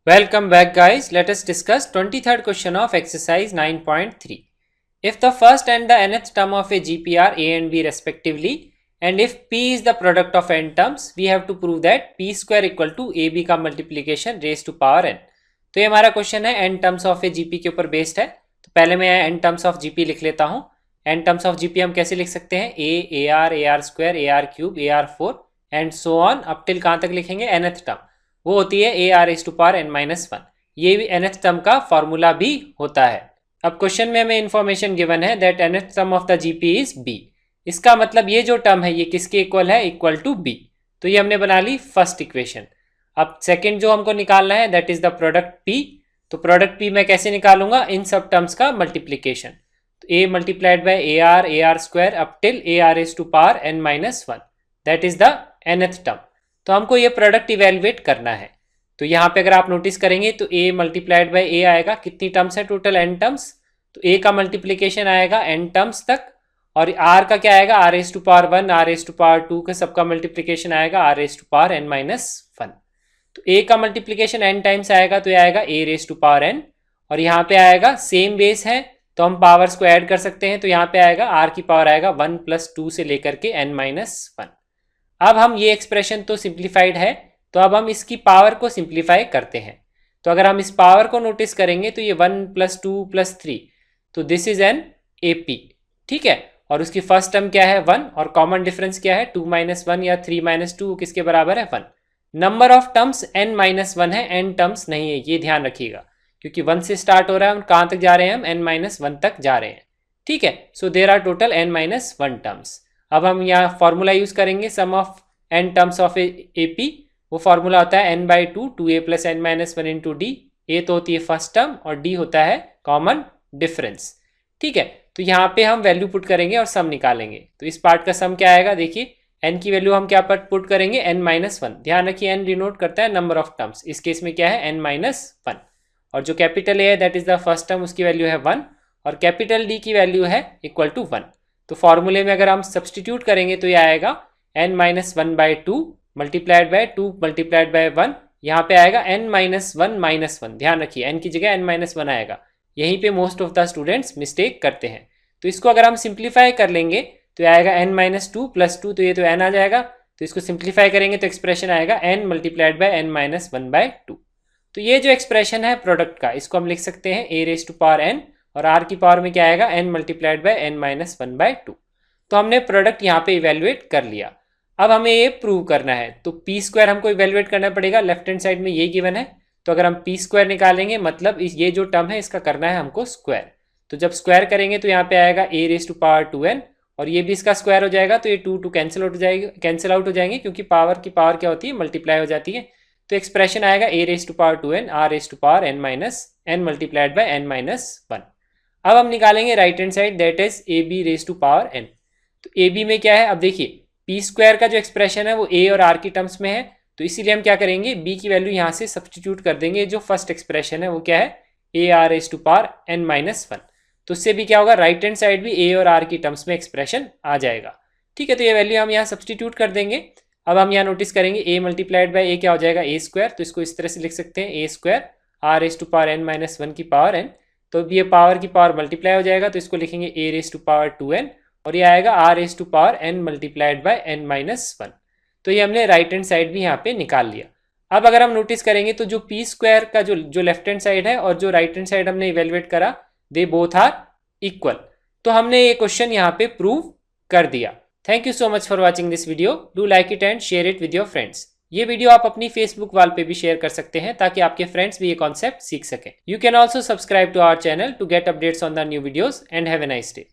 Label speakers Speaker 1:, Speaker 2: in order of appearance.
Speaker 1: Welcome back guys, let us discuss 23rd question of exercise 9.3. If the first and the nth term of a GP are a and b respectively and if p is the product of n terms, we have to prove that p square equal to ab का multiplication raised to power n. तो ये हमारा question है n terms of a GP के ऊपर based है. तो पहले मैं n terms of GP लिख लेता हूँ. n terms of GP हम कैसे लिख सकते हैं? a, ar square, ar cube, ar4 and so on up till कहाँ तक लिखेंगे? nth term. वो होती है A R S to power N minus one. ये भी nth टर्म का फॉर्मूला भी होता है. अब क्वेश्चन में हमें इन्फॉर्मेशन गिवन है that nth term of the GP is B. इसका मतलब ये जो टर्म है ये किसके इक्वल है? Equal to B. तो ये हमने बना ली फर्स्ट इक्वेशन. अब सेकंड जो हमको निकालना है that is the product P. तो प्रोडक्ट पी मैं कैसे निकालूंगा? इन सब टर्म्स का मल्टीप्लीकेशन. तो A multiplied by A R square up till A R S to power N minus one. That is the nth term. तो हमको ये प्रोडक्ट इवेल्युएट करना है. तो यहाँ पे अगर आप नोटिस करेंगे तो a मल्टीप्लाइड बाय a आएगा. कितनी टर्म्स है टोटल? n terms. तो a का मल्टीप्लिकेशन आएगा n टर्म्स तक और r का क्या आएगा? r raise to power one, r raise to power two का सबका मल्टीप्लिकेशन आएगा r raise to power n minus one. तो a का मल्टीप्लिकेशन n टाइम्स आएगा तो ये आएगा a raise to power n और यहाँ पे आएगा सेम बेस है तो हम पावर्स को ऐड कर सकते हैं. तो यहाँ पे आएगा r की पावर आएगा 1 + 2 से लेकर के n माइनस वन. अब हम ये एक्सप्रेशन तो सिंप्लीफाइड है तो अब हम इसकी पावर को सिंप्लीफाई करते हैं. तो अगर हम इस पावर को नोटिस करेंगे तो ये 1 + 2 + 3 तो दिस इज एन AP. ठीक है. और उसकी फर्स्ट टर्म क्या है? 1 और कॉमन डिफरेंस क्या है? 2 - 1 या 3 - 2 किसके बराबर है? 1. नंबर ऑफ टर्म्स n - 1 है, n टर्म्स नहीं है, ये ध्यान रखिएगा क्योंकि 1 से स्टार्ट हो रहा है. हम कहाँ तक जा रहे हैं? हम n - 1 तक जा रहे हैं. ठीक है. So there are total n - 1 terms. अब हम यहाँ फॉर्मूला यूज करेंगे sum of n terms of AP. वो फॉर्मूला होता है n/2 2a + n - 1 into D. ए तो होती है फर्स्ट टर्म और डी होता है कॉमन डिफरेंस. ठीक है. तो यहाँ पे हम वैल्यू पुट करेंगे और सम निकालेंगे. तो इस पार्ट का सम क्या आएगा? देखिए n की वैल्यू हम क्या पुट करेंगे? n - 1. ध्यान रखिए n डिनोट करता है नंबर ऑफ टर्म्स. इस केस में क्या है? n - 1. और जो कैपिटल ए है that is the first term, उसकी वैल्यू है 1 और कैपिटल डी की वैल्यू है इक्वल टू 1. तो फॉर्मूले में अगर हम सब्सटीट्यूट करेंगे तो ये आएगा n - 1/2 multiplied by 2 multiplied by 1. यहाँ पे आएगा n - 1 - 1. ध्यान रखिए n की जगह n - 1 आएगा. यहीं पे most of the students mistake करते हैं. तो इसको अगर हम सिंप्लीफाई कर लेंगे तो ये आएगा n - 2 + 2 तो ये तो n आ जाएगा. तो इसको सिंप्लीफाई करेंगे तो एक्सप्रेशन आएगा n मल्टीप्लाइड बाय n - 1/2. तो ये जो एक्सप्रेशन है प्रोडक्ट का इसको हम लिख सकते हैं a raise to power n और r की पावर में क्या आएगा? n multiplied by n - 1/2. तो हमने प्रोडक्ट यहाँ पे इवेल्युएट कर लिया. अब हमें ये प्रूव करना है तो पी स्क्वायर हमको इवेल्युएट करना पड़ेगा. लेफ्ट हैंड साइड में ये गिवन है तो अगर हम पी स्क्वायर निकालेंगे मतलब ये जो टर्म है इसका करना है हमको स्क्वायर. तो जब स्क्वायर करेंगे तो यहाँ पे आएगा a raise to power 2n और ये भी इसका स्क्वायर हो जाएगा तो ये 2 कैंसिल आउट हो जाएंगे क्योंकि पावर की पावर क्या होती है? मल्टीप्लाई हो जाती है. तो एक्सप्रेशन आएगा a raise to power 2n r raise to power n multiplied by n - 1. अब हम निकालेंगे right hand side that is ab raise to power n. तो ab में क्या है? अब देखिए पी स्क्वायर का जो एक्सप्रेशन है वो a और r की टर्म्स में है तो इसीलिए हम क्या करेंगे? b की वैल्यू यहाँ से सब्सटीट्यूट कर देंगे. जो फर्स्ट एक्सप्रेशन है वो क्या है? a r raise to power n - 1. तो उससे भी क्या होगा? राइट हैंड साइड भी a और r की टर्म्स में एक्सप्रेशन आ जाएगा. ठीक है. तो ये वैल्यू हम यहाँ सब्सटीट्यूट कर देंगे. अब हम यहाँ नोटिस करेंगे a मल्टीप्लाइड बाय a क्या हो जाएगा? a square. तो इसको इस तरह से लिख सकते हैं a square r raise to power n - 1 की पावर n. तो ये पावर की पावर मल्टीप्लाई हो जाएगा तो इसको लिखेंगे a raise to power 2n और ये आएगा r raise to power n multiplied by n - 1. तो ये हमने राइट हैंड साइड भी यहाँ पे निकाल लिया. अब अगर हम नोटिस करेंगे तो जो पी स्क्वायर का जो लेफ्ट हैंड साइड है और जो राइट हैंड साइड हमने इवेल्युएट करा दे बोथ आर इक्वल. तो हमने ये क्वेश्चन यहाँ पे प्रूव कर दिया. Thank you so much for watching this video. Do like it and share it with your friends. ये वीडियो आप अपनी फेसबुक वॉल पे भी शेयर कर सकते हैं ताकि आपके फ्रेंड्स भी ये कॉन्सेप्ट सीख सकें. You can also subscribe to our channel to get updates on the new videos and have a nice day.